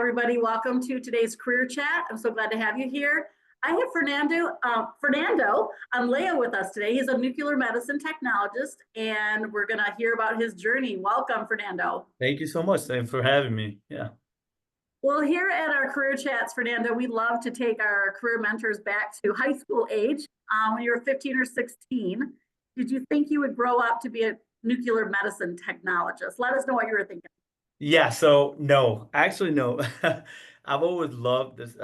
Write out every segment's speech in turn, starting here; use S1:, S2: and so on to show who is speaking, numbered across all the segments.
S1: everybody. Welcome to today's career chat. I'm so glad to have you here. I have Fernando Anleu with us today. He's a nuclear medicine technologist, and we're going to hear about his journey. Welcome, Fernando.
S2: Thank you so much. Thanks for having me. Yeah.
S1: Well, here at our career chats, Fernando, we love to take our career mentors back to high school age. When you were 15 or 16, did you think you would grow up to be a nuclear medicine technologist? Let us know what you were thinking.
S2: Yeah, so no, actually no. I've always loved this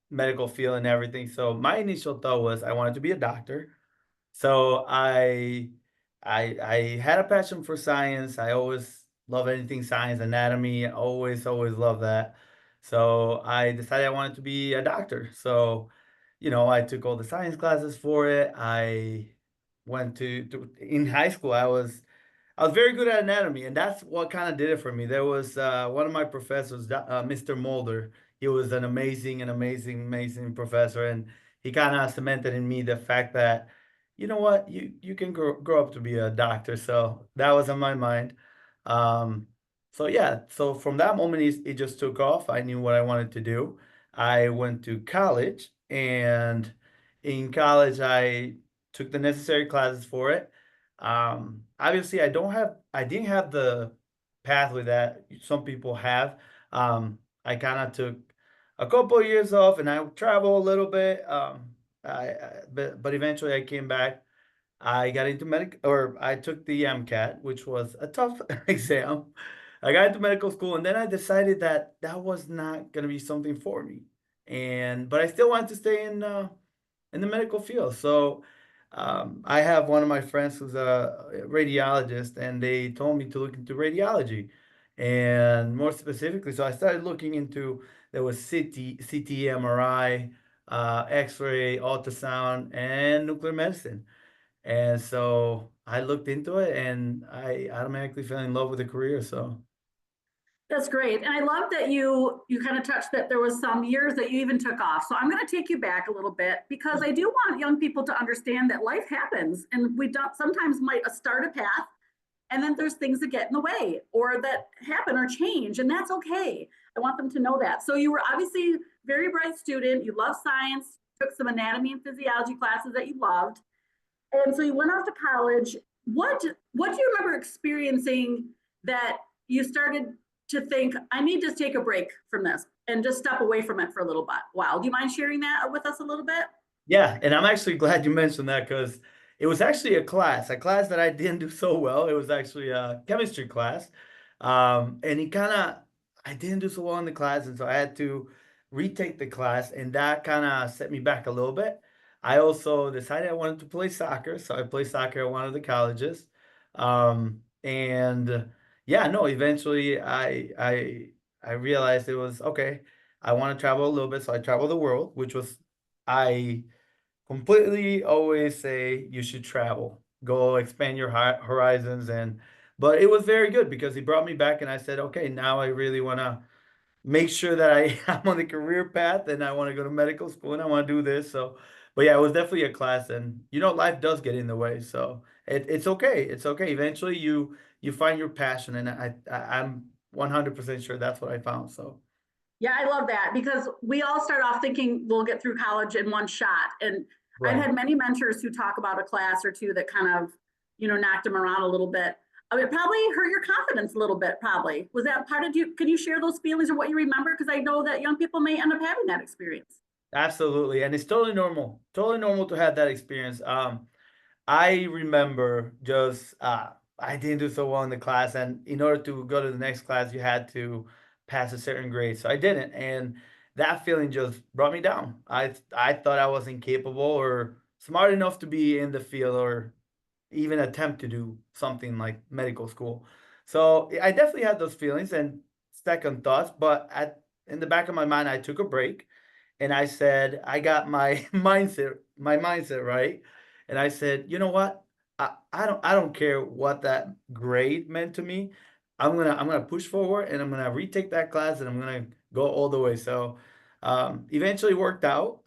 S2: medical field and everything. So my initial thought was I wanted to be a doctor. So I had a passion for science. I always love anything science, anatomy, always loved that. So I decided I wanted to be a doctor. So, I took all the science classes for it. I went to in high school, I was very good at anatomy, and that's what kind of did it for me. There was one of my professors, Mr. Mulder. He was an amazing professor, and he kind of cemented in me the fact that, you know what, you can grow up to be a doctor. So that was on my mind. Um, so yeah, so from that moment, it just took off. I knew what I wanted to do. I went to college, and in college, I took the necessary classes for it. Obviously, I didn't have the pathway that some people have. I kind of took a couple of years off and I traveled a little bit. But eventually I came back. I got into or I took the MCAT, which was a tough exam. I got into medical school, and then I decided that that was not going to be something for me. But I still wanted to stay in the medical field. So I have one of my friends who's a radiologist, and they told me to look into radiology, and more specifically, so I started looking into there was CT, MRI, X-ray, ultrasound, and nuclear medicine. And so I looked into it, and I automatically fell in love with the career. So
S1: That's great. And I love that you kind of touched that there was some years that you even took off. So I'm going to take you back a little bit because I do want young people to understand that life happens and we don't sometimes might start a path and then there's things that get in the way or that happen or change, and that's okay. I want them to know that. So you were obviously a very bright student. You love science, took some anatomy and physiology classes that you loved. And so you went off to college. What do you remember experiencing that you started to think, I need to take a break from this and just step away from it for a little bit while? Do you mind sharing that with us a little bit?
S2: yeah, and I'm actually glad you mentioned that because it was actually a class that I didn't do so well. It was actually a chemistry class. And I didn't do so well in the class, and so I had to retake the class, and that kind of set me back a little bit. I also decided I wanted to play soccer, so I played soccer at one of the colleges. And yeah, no, eventually I realized it was okay. I want to travel a little bit, so I traveled the world, which was I completely always say you should travel, go expand your horizons, but it was very good because he brought me back and I said, okay, now I really want to make sure that I'm on the career path and I want to go to medical school and I want to do this. So, but yeah, it was definitely a class, and life does get in the way. So it's okay. It's okay. Eventually you find your passion, and I'm 100% sure that's what I found. So
S1: Yeah, I love that because we all start off thinking we'll get through college in one shot. And I've
S2: right.
S1: had many mentors who talk about a class or two that kind of, knocked them around a little bit. It probably hurt your confidence a little bit, probably. Was that part of you? Can you share those feelings or what you remember? Because I know that young people may end up having that experience.
S2: Absolutely. And it's totally normal to have that experience. I remember just I didn't do so well in the class, and in order to go to the next class, you had to pass a certain grade. So I didn't, and that feeling just brought me down. I thought I wasn't capable or smart enough to be in the field or even attempt to do something like medical school. So I definitely had those feelings and second thoughts, but at in the back of my mind, I took a break and I said, I got my mindset right. And I said, you know what? I don't care what that grade meant to me. I'm gonna push forward and I'm gonna retake that class and I'm gonna go all the way. So eventually worked out.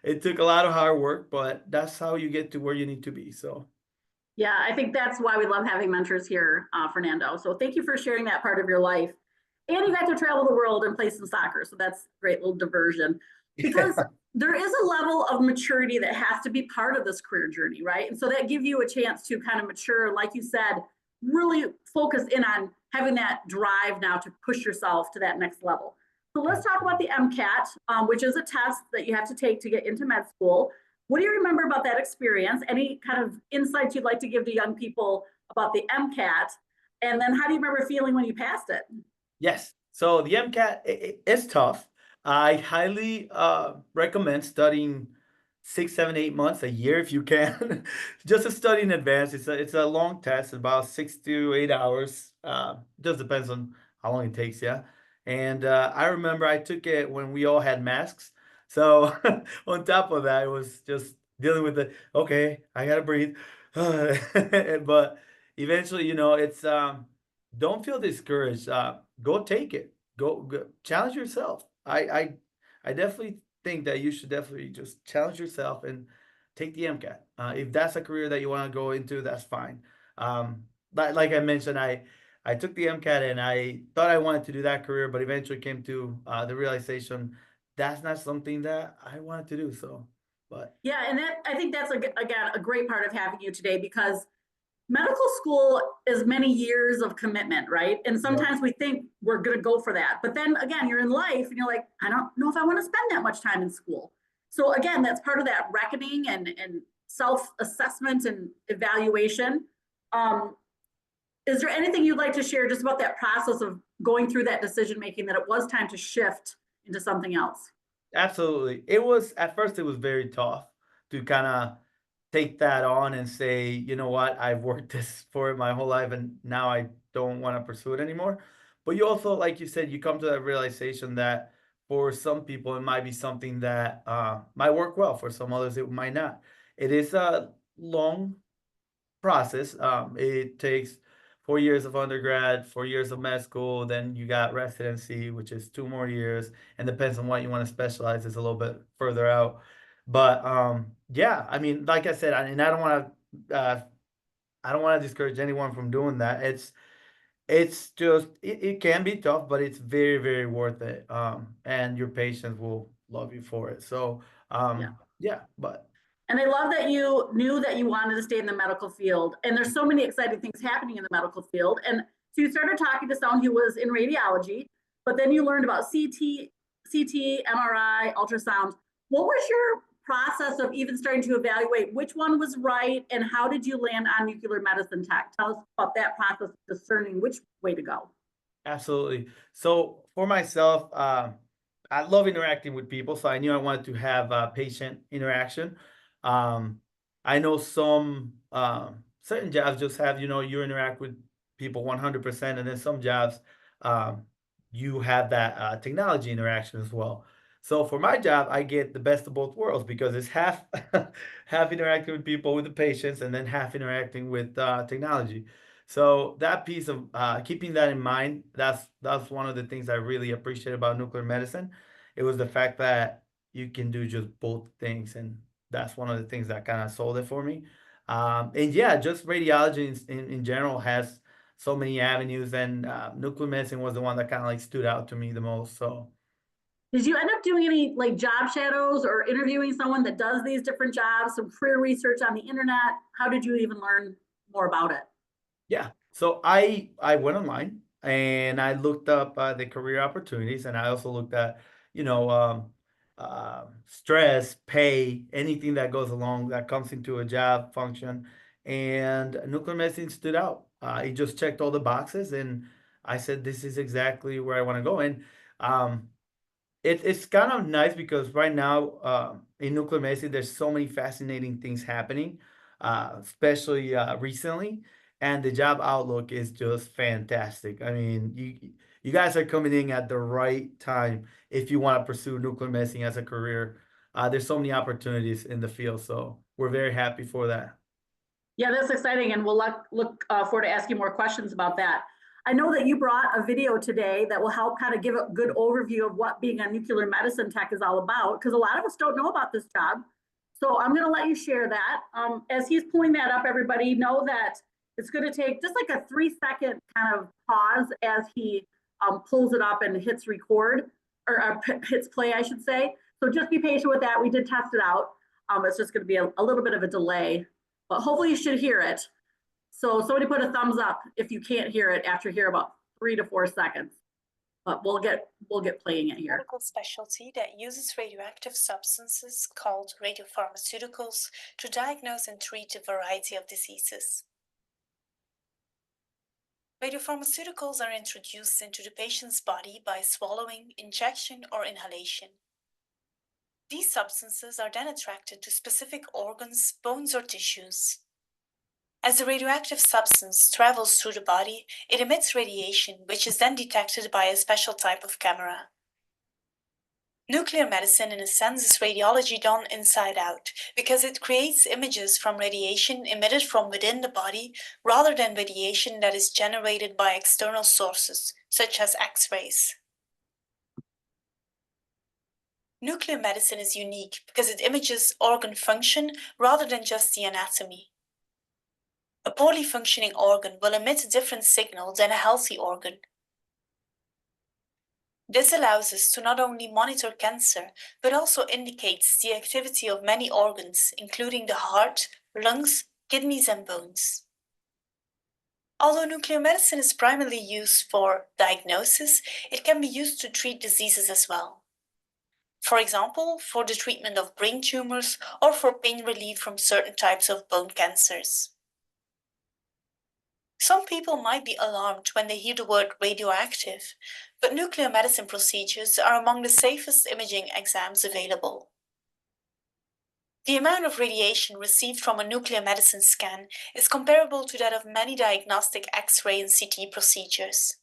S2: It took a lot of hard work, but that's how you get to where you need to be. So
S1: Yeah, I think that's why we love having mentors here, Fernando. So thank you for sharing that part of your life. And you got to travel the world and play some soccer. So that's a great little diversion because there is a level of maturity that has to be part of this career journey, right? And so that gives you a chance to kind of mature, like you said, really focus in on having that drive now to push yourself to that next level. So let's talk about the MCAT, which is a test that you have to take to get into med school. What do you remember about that experience? Any kind of insights you'd like to give to young people about the MCAT? And then how do you remember feeling when you passed it?
S2: Yes. So the MCAT it's tough. I highly recommend studying 6, 7, 8 months, a year if you can, just to study in advance. It's a long test, about 6 to 8 hours. Just depends on how long it takes, yeah. And I remember I took it when we all had masks. So on top of that, it was just dealing with the okay, I gotta breathe. But eventually, it's don't feel discouraged. Go take it. Go challenge yourself. I definitely think that you should definitely just challenge yourself and take the MCAT. If that's a career that you want to go into, that's fine. Like I mentioned, I took the MCAT and I thought I wanted to do that career, but eventually came to the realization that's not something that I wanted to do. So, but
S1: Yeah, and that I think that's again a great part of having you today because medical school is many years of commitment, right? And
S2: yeah,
S1: sometimes we think we're going to go for that. But then again, you're in life and you're like, I don't know if I want to spend that much time in school. So again, that's part of that reckoning and self-assessment and evaluation. Um, is there anything you'd like to share just about that process of going through that decision making that it was time to shift into something else?
S2: absolutely. It was at first it was very tough to kind of take that on and say, you know what, I've worked this for it my whole life and now I don't want to pursue it anymore. But you also, like you said, you come to that realization that for some people it might be something that might work well. For some others, it might not. It is a long process. It takes 4 years of undergrad, 4 years of med school, then you got residency, which is 2 more years, and depends on what you want to specialize, is a little bit further out. But yeah, I mean, like I said, and I don't want to discourage anyone from doing that. It's just it can be tough, but it's very, very worth it. And your patients will love you for it. So
S1: Yeah.
S2: yeah, but
S1: And I love that you knew that you wanted to stay in the medical field. And there's so many exciting things happening in the medical field. And so you started talking to someone who was in radiology, but then you learned about CT, MRI, ultrasound. What was your process of even starting to evaluate which one was right and how did you land on nuclear medicine tech? Tell us about that process of discerning which way to go.
S2: absolutely. So for myself, I love interacting with people, so I knew I wanted to have patient interaction. Um, I know some certain jobs just have, you interact with people 100%, and then some jobs um, you have that technology interaction as well. So for my job, I get the best of both worlds because it's half half interacting with people with the patients, and then half interacting with technology. So that piece of keeping that in mind, that's one of the things I really appreciate about nuclear medicine. It was the fact that you can do just both things, and that's one of the things that kind of sold it for me. And yeah, just radiology in general has so many avenues, and nuclear medicine was the one that kind of like stood out to me the most. So
S1: Did you end up doing any like job shadows or interviewing someone that does these different jobs, some career research on the internet? How did you even learn more about it?
S2: yeah. So I went online and I looked up the career opportunities, and I also looked at, you know, stress, pay, anything that goes along that comes into a job function. And nuclear medicine stood out. It just checked all the boxes, and I said, this is exactly where I want to go. And um, it's kind of nice because right now in nuclear medicine, there's so many fascinating things happening, especially recently, and the job outlook is just fantastic. I mean, you guys are coming in at the right time if you want to pursue nuclear medicine as a career. There's so many opportunities in the field, so we're very happy for that.
S1: Yeah, that's exciting, and we'll look forward to asking more questions about that. I know that you brought a video today that will help kind of give a good overview of what being a nuclear medicine tech is all about, because a lot of us don't know about this job. So I'm going to let you share that. As he's pulling that up, everybody know that it's going to take just like a 3-second kind of pause as he pulls it up and hits record, or hits play, I should say. So just be patient with that. We did test it out. It's just going to be a little bit of a delay, but hopefully you should hear it. So somebody put a thumbs up if you can't hear it after here about 3 to 4 seconds. But we'll get playing it here.
S3: Medical specialty that uses radioactive substances called radiopharmaceuticals to diagnose and treat a variety of diseases. Radiopharmaceuticals are introduced into the patient's body by swallowing, injection, or inhalation. These substances are then attracted to specific organs, bones, or tissues. As the radioactive substance travels through the body, it emits radiation, which is then detected by a special type of camera. Nuclear medicine, in a sense, is radiology done inside out, because it creates images from radiation emitted from within the body, rather than radiation that is generated by external sources, such as X-rays. Nuclear medicine is unique because it images organ function rather than just the anatomy. A poorly functioning organ will emit a different signal than a healthy organ. This allows us to not only monitor cancer, but also indicates the activity of many organs, including the heart, lungs, kidneys, and bones. Although nuclear medicine is primarily used for diagnosis, it can be used to treat diseases as well. For example, for the treatment of brain tumors or for pain relief from certain types of bone cancers. Some people might be alarmed when they hear the word radioactive, but nuclear medicine procedures are among the safest imaging exams available. The amount of radiation received from a nuclear medicine scan is comparable to that of many diagnostic X-ray and CT procedures.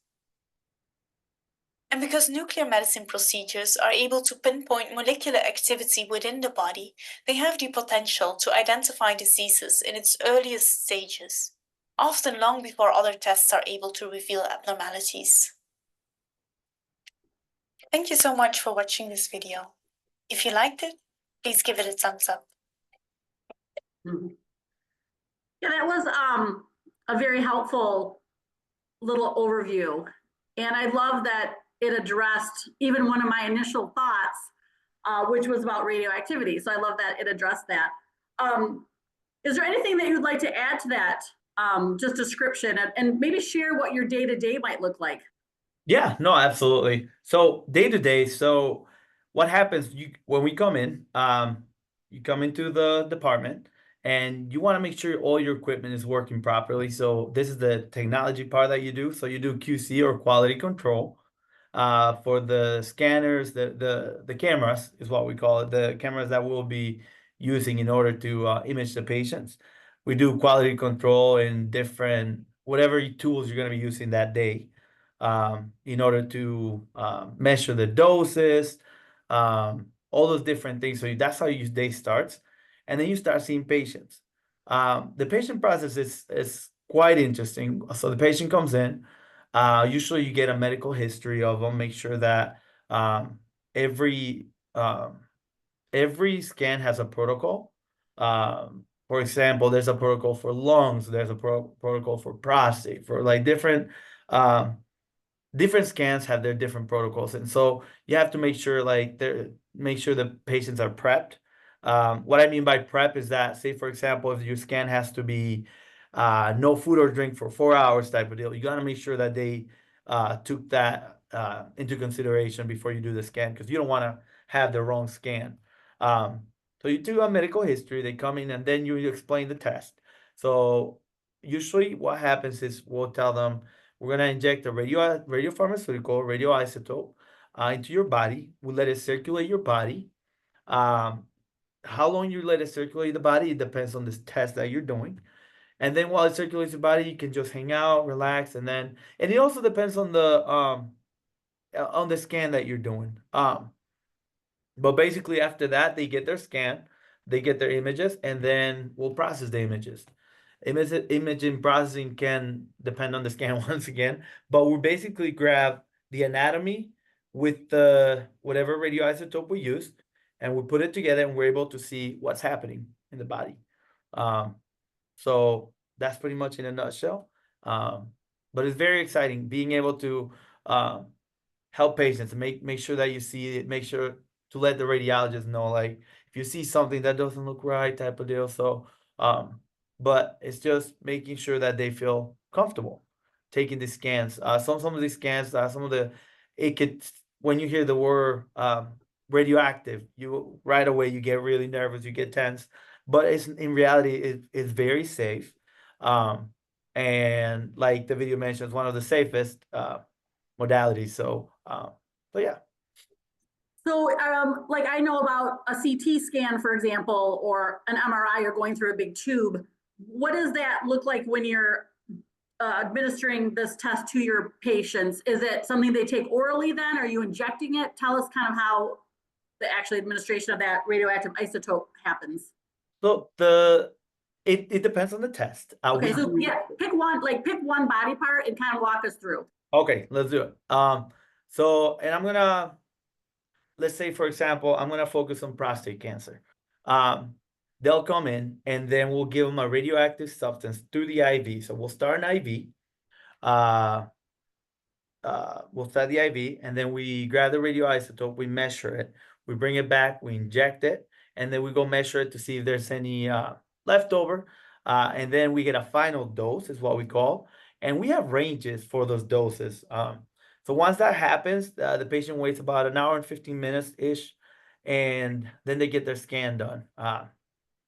S3: And because nuclear medicine procedures are able to pinpoint molecular activity within the body, they have the potential to identify diseases in its earliest stages, often long before other tests are able to reveal abnormalities. Thank you so much for watching this video. If you liked it, please give it a thumbs up.
S1: Yeah, that was a very helpful little overview. And I love that it addressed even one of my initial thoughts, which was about radioactivity. So I love that it addressed that. Is there anything that you'd like to add to that just description, and maybe share what your day-to-day might look like?
S2: Yeah, no, absolutely. So day to day, so what happens when we come in, you come into the department and you want to make sure all your equipment is working properly. So this is the technology part that you do. So you do QC, or quality control, for the scanners, the cameras is what we call it, the cameras that we'll be using in order to image the patients. We do quality control in different, whatever tools you're going to be using that day, in order to measure the doses, all those different things. So that's how your day starts. And then you start seeing patients. The patient process is quite interesting. So the patient comes in. Usually you get a medical history of them, make sure that every scan has a protocol. For example, there's a protocol for lungs, there's a protocol for prostate, for like different scans have their different protocols, and so you have to make sure the patients are prepped. What I mean by prep is that, say for example, if your scan has to be no food or drink for 4 hours type of deal, you got to make sure that they took that into consideration before you do the scan, because you don't want to have the wrong scan. So you do a medical history, they come in, and then you explain the test. So usually what happens is we'll tell them, we're going to inject a radiopharmaceutical, radioisotope into your body. We'll let it circulate your body. How long you let it circulate the body, it depends on this test that you're doing. And then while it circulates your body, you can just hang out, relax, and it also depends on the scan that you're doing. But basically after that, they get their scan, they get their images, and then we'll process the images. Imaging processing can depend on the scan once again, but we basically grab the anatomy with the whatever radioisotope we used, and we put it together, and we're able to see what's happening in the body. So that's pretty much in a nutshell. But it's very exciting being able to help patients, make sure that you see it, make sure to let the radiologist know, like, if you see something that doesn't look right, type of deal. So, but it's just making sure that they feel comfortable taking the scans. Some of these scans, some of the, it could, when you hear the word radioactive, you right away you get really nervous, you get tense, but it's in reality it's very safe. And like the video mentions, one of the safest modalities. So yeah.
S1: So, like I know about a CT scan, for example, or an MRI, you're going through a big tube. What does that look like when you're administering this test to your patients? Is it something they take orally then? Are you injecting it? Tell us kind of how the actual administration of that radioactive isotope happens.
S2: So it depends on the test.
S1: Okay, so yeah, pick one body part and kind of walk us through.
S2: Okay, let's do it. So, and I'm gonna, let's say, for example, I'm gonna focus on prostate cancer. They'll come in and then we'll give them a radioactive substance through the IV. So we'll start an IV. We'll start the IV and then we grab the radioisotope, we measure it, we bring it back, we inject it, and then we go measure it to see if there's any leftover. And then we get a final dose, is what we call, and we have ranges for those doses. So once that happens, the patient waits about an hour and 15 minutes ish, and then they get their scan done.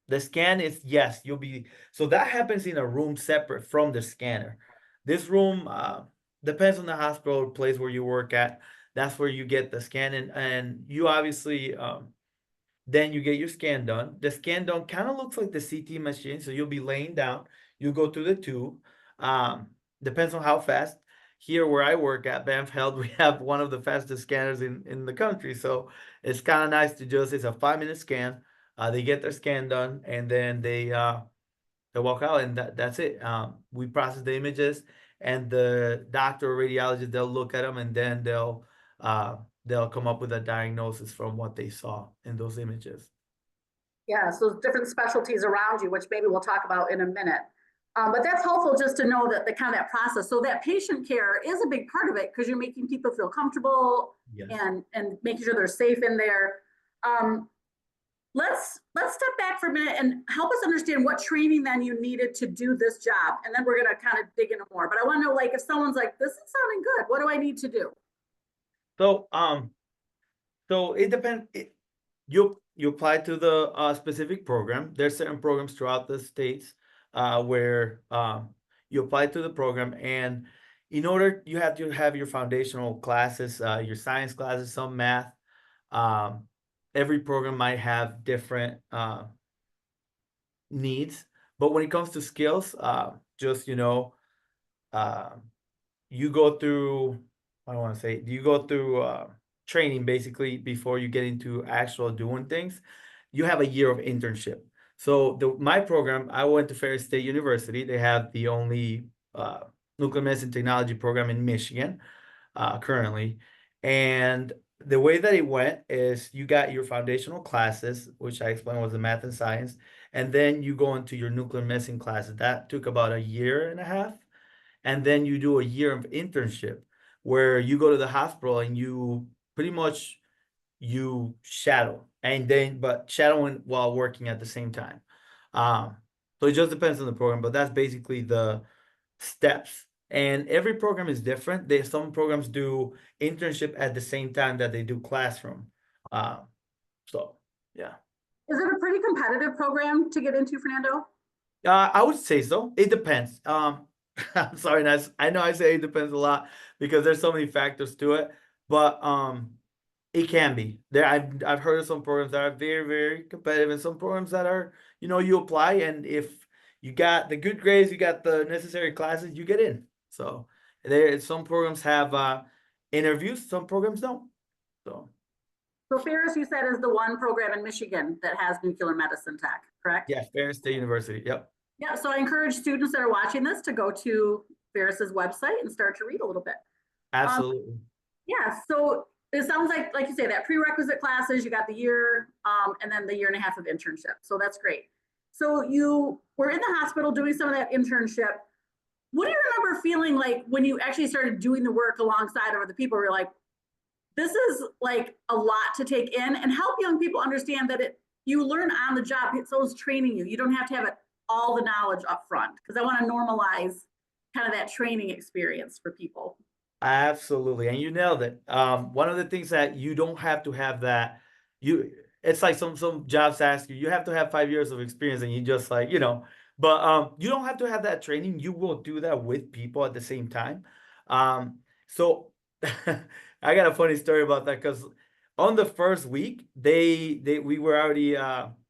S2: The scan is, yes, so that happens in a room separate from the scanner. This room depends on the hospital or place where you work at. That's where you get the scan, and you obviously then you get your scan done. The scan done kind of looks like the CT machine, so you'll be laying down. You go through the tube. Depends on how fast. Here where I work at Banff Health, we have one of the fastest scanners in the country. So it's kind of nice to just, it's a 5-minute scan. They get their scan done and then they walk out, and that's it. We process the images, and the doctor or radiologist, they'll look at them, and then they'll come up with a diagnosis from what they saw in those images.
S1: Yeah, so different specialties around you, which maybe we'll talk about in a minute. But that's helpful just to know that the kind of that process. So that patient care is a big part of it because you're making people feel comfortable. Yes. and making sure they're safe in there. Let's step back for a minute and help us understand what training then you needed to do this job. And then we're going to kind of dig into more. But I want to know, like, if someone's like, this is sounding good, what do I need to do?
S2: So it depends. You apply to the specific program. There's certain programs throughout the states where you apply to the program, and in order, you have to have your foundational classes, your science classes, some math. Every program might have different needs, but when it comes to skills, just you go through, I don't want to say, you go through training basically before you get into actual doing things. You have a year of internship. So my program, I went to Ferris State University. They have the only nuclear medicine technology program in Michigan currently. And the way that it went is you got your foundational classes, which I explained was the math and science, and then you go into your nuclear medicine classes. That took about a year and a half. And then you do a year of internship where you go to the hospital and you pretty much you shadow, and then but shadowing while working at the same time. So it just depends on the program, but that's basically the steps. And every program is different. Some programs do internship at the same time that they do classroom. So yeah.
S1: Is it a pretty competitive program to get into, Fernando?
S2: I would say so. It depends. I'm sorry, I know I say it depends a lot because there's so many factors to it, but it can be. I've heard of some programs that are very, very competitive, and some programs that are, you apply, and if you got the good grades, you got the necessary classes, you get in. So some programs have interviews, some programs don't.
S1: So Ferris, you said, is the one program in Michigan that has nuclear medicine tech, correct?
S2: Yeah, Ferris State University. Yep.
S1: Yeah, so I encourage students that are watching this to go to Ferris's website and start to read a little bit.
S2: Absolutely.
S1: Yeah, so it sounds like you say, that prerequisite classes, you got the year, and then the year and a half of internship. So that's great. So you were in the hospital doing some of that internship. what do you remember feeling like when you actually started doing the work alongside of other people? Were like, this is like a lot to take in, and help young people understand that you learn on the job. Someone's training you. You don't have to have all the knowledge up front, because I want to normalize kind of that training experience for people.
S2: Absolutely, and you nailed it. One of the things that you don't have to have that you it's like some jobs ask you, you have to have 5 years of experience, and you just like, but you don't have to have that training. You will do that with people at the same time. So I got a funny story about that because on the first week, they we were already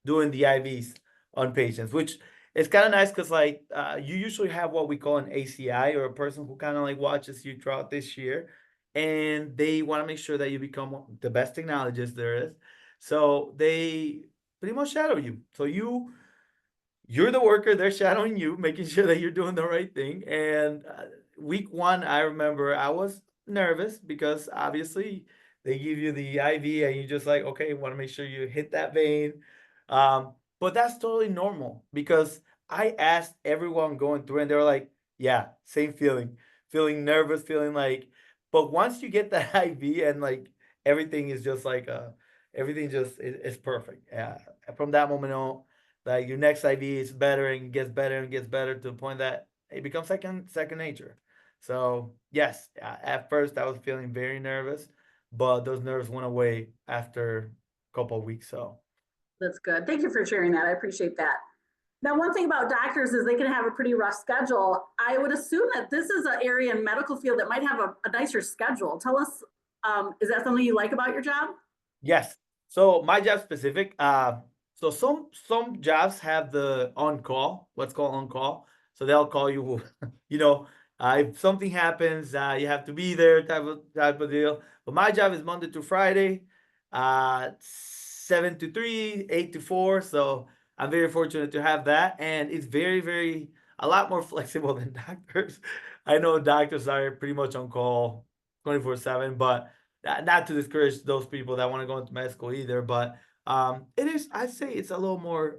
S2: doing the IVs on patients, which it's kind of nice because like you usually have what we call an ACI, or a person who kind of like watches you throughout this year, and they want to make sure that you become the best technologist there is. So they pretty much shadow you. So you're the worker, they're shadowing you, making sure that you're doing the right thing. And week one, I remember I was nervous because obviously they give you the IV and you just like, okay, want to make sure you hit that vein. But that's totally normal because I asked everyone going through and they were like, yeah, same feeling, feeling nervous, feeling like, but once you get the IV and like everything is just like, everything just is perfect. Yeah. From that moment on, like your next IV is better and gets better and gets better to the point that it becomes second nature. So yes, at first I was feeling very nervous, but those nerves went away after a couple of weeks. So
S1: That's good. Thank you for sharing that. I appreciate that. Now, one thing about doctors is they can have a pretty rough schedule. I would assume that this is an area in medical field that might have a nicer schedule. Tell us, is that something you like about your job?
S2: yes. So my job specific. So some jobs have the on call, what's called on call. So they'll call you, you know, if something happens, you have to be there, type of deal. But my job is Monday to Friday, 7 to 3, 8 to 4. So I'm very fortunate to have that, and it's very a lot more flexible than doctors. I know doctors are pretty much on call 24/7, but not to discourage those people that want to go into med school either, but it is, I'd say it's a little more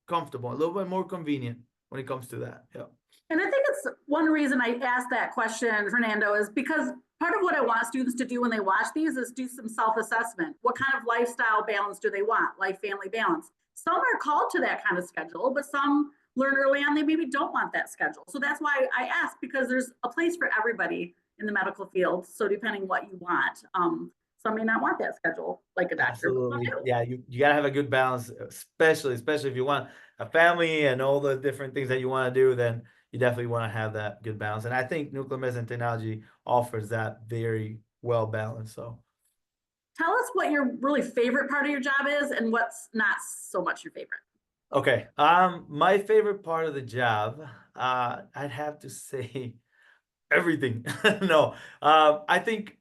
S2: comfortable, a little bit more convenient when it comes to that. Yeah.
S1: And I think it's one reason I asked that question, Fernando, is because part of what I want students to do when they watch these is do some self-assessment. What kind of lifestyle balance do they want? Life, family balance. Some are called to that kind of schedule, but some learn early on they maybe don't want that schedule. So that's why I ask, because there's a place for everybody in the medical field. So depending what you want, some may not want that schedule like a doctor.
S2: Absolutely. Yeah, you gotta have a good balance, especially if you want a family and all the different things that you want to do, then you definitely want to have that good balance. And I think nuclear medicine technology offers that very well balanced. So
S1: Tell us what your really favorite part of your job is and what's not so much your favorite.
S2: okay. My favorite part of the job, I'd have to say everything. No, I think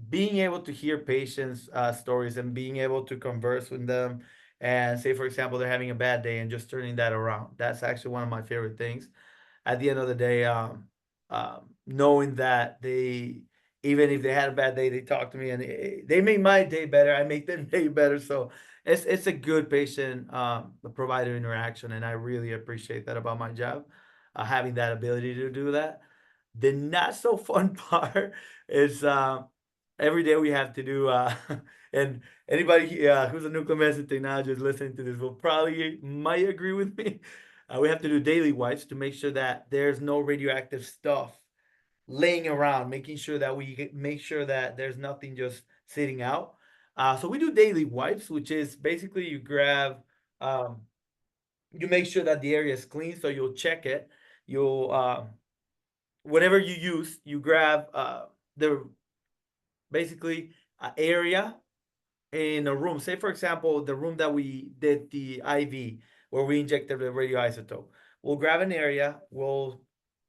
S2: being able to hear patients' stories and being able to converse with them, and say, for example, they're having a bad day and just turning that around. That's actually one of my favorite things. At the end of the day, knowing that even if they had a bad day, they talk to me and they make my day better. I make their day better. So it's a good patient provider interaction, and I really appreciate that about my job, having that ability to do that. The not so fun part is every day we have to do, and anybody who's a nuclear medicine technologist listening to this will probably might agree with me. We have to do daily wipes to make sure that there's no radioactive stuff laying around, making sure that make sure that there's nothing just sitting out. So we do daily wipes, which is basically you grab, um, you make sure that the area is clean. So you'll check it. You'll whatever you use, you grab the basically area in a room. Say, for example, the room that we did the IV, where we injected the radioisotope. We'll grab an area, we'll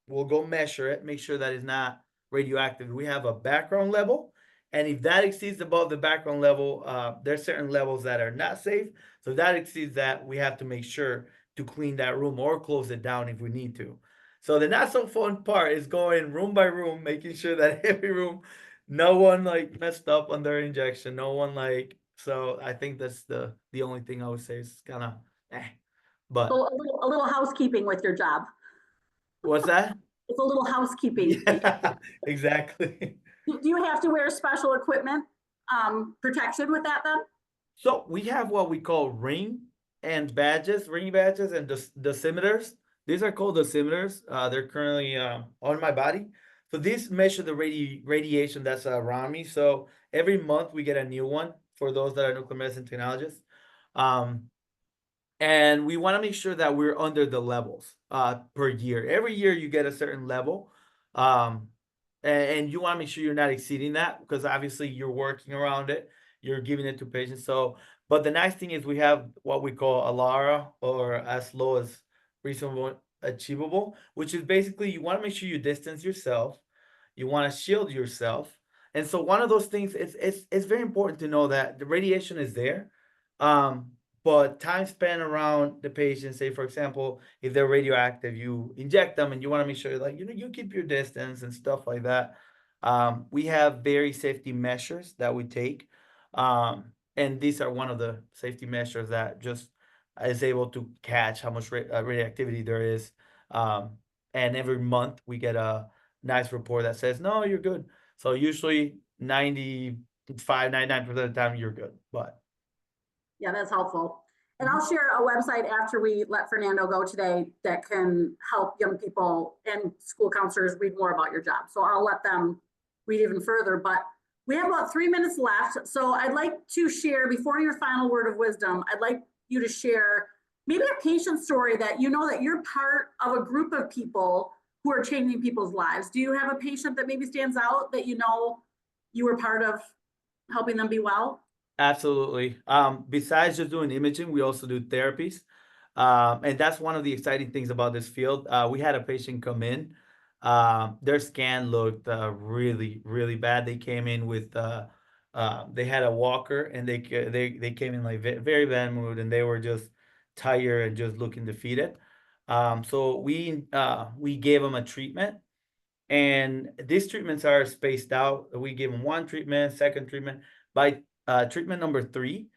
S2: go measure it, make sure that it's not radioactive. We have a background level, and if that exceeds above the background level, there's certain levels that are not safe. So if that exceeds that, we have to make sure to clean that room or close it down if we need to. So the not so fun part is going room by room, making sure that every room, no one like messed up on their injection, no one like. So I think that's the only thing I would say is kind of eh. But
S1: So a little housekeeping with your job.
S2: What's that?
S1: It's a little housekeeping.
S2: Yeah, exactly.
S1: Do you have to wear special equipment, protection with that then?
S2: So we have what we call ring badges and dosimeters. These are called dosimeters. They're currently on my body. So these measure the radiation that's around me. So every month we get a new one for those that are nuclear medicine technologists. Um, and we want to make sure that we're under the levels per year. Every year you get a certain level, um, and you want to make sure you're not exceeding that because obviously you're working around it, you're giving it to patients. So, but the nice thing is we have what we call ALARA, or as low as reasonable achievable, which is basically you want to make sure you distance yourself, you want to shield yourself. And so one of those things, it's very important to know that the radiation is there. Um, but time spent around the patient, say for example, if they're radioactive, you inject them and you want to make sure like you keep your distance and stuff like that. We have very safety measures that we take. And these are one of the safety measures that just is able to catch how much radioactivity there is. And every month we get a nice report that says, no, you're good. So usually 99% of the time you're good, but
S1: Yeah, that's helpful. And I'll share a website after we let Fernando go today that can help young people and school counselors read more about your job. So I'll let them read even further, but we have about 3 minutes left. So I'd like to share, before your final word of wisdom, I'd like you to share maybe a patient story that you know that you're part of a group of people who are changing people's lives. Do you have a patient that maybe stands out that you know you were part of helping them be well?
S2: absolutely. Besides just doing imaging, we also do therapies. And that's one of the exciting things about this field. We had a patient come in. Their scan looked really, really bad. They came in with they had a walker and they came in like very bad mood and they were just tired and just looking defeated. So we gave them a treatment, and these treatments are spaced out. We give them one treatment, second treatment. By treatment number 3,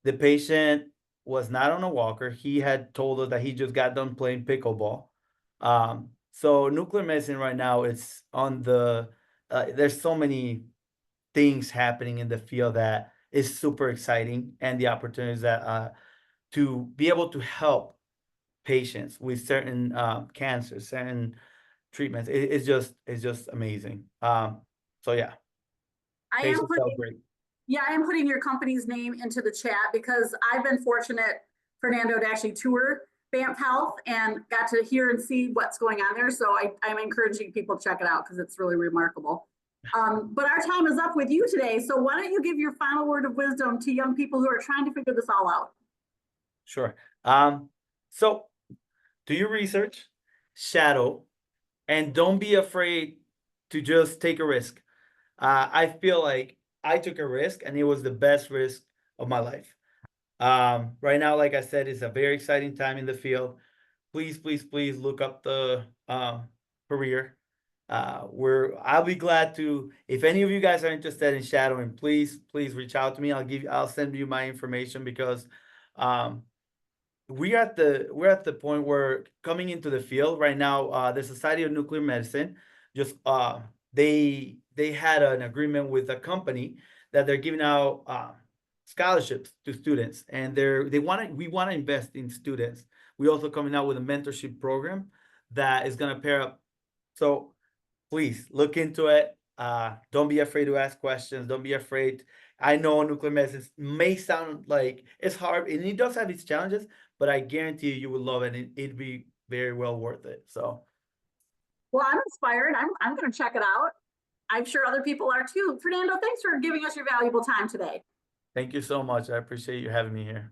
S2: the patient was not on a walker. He had told us that he just got done playing pickleball. So nuclear medicine right now is on the there's so many things happening in the field that is super exciting, and the opportunities that to be able to help patients with certain cancers, certain treatments. It's just amazing. So yeah,
S1: I am
S2: patients felt
S1: putting
S2: great.
S1: Yeah, I am putting your company's name into the chat because I've been fortunate, Fernando, to actually tour Banff Health and got to hear and see what's going on there. So I'm encouraging people to check it out because it's really remarkable. But our time is up with you today. So why don't you give your final word of wisdom to young people who are trying to figure this all out?
S2: Sure. So do your research, shadow, and don't be afraid to just take a risk. I feel like I took a risk and it was the best risk of my life. Right now, like I said, it's a very exciting time in the field. Please, please, please look up the career. I'll be glad to, if any of you guys are interested in shadowing, please, please reach out to me. I'll send you my information because um, we're at the point where coming into the field right now, the Society of Nuclear Medicine just they had an agreement with a company that they're giving out scholarships to students, and we want to invest in students. We also coming out with a mentorship program that is going to pair up. So please look into it. Don't be afraid to ask questions. Don't be afraid. I know nuclear medicine may sound like it's hard, and it does have its challenges, but I guarantee you will love it, and it'd be very well worth it. So
S1: Well, I'm inspired. I'm going to check it out. I'm sure other people are too. Fernando, thanks for giving us your valuable time today.
S2: thank you so much. I appreciate you having me here.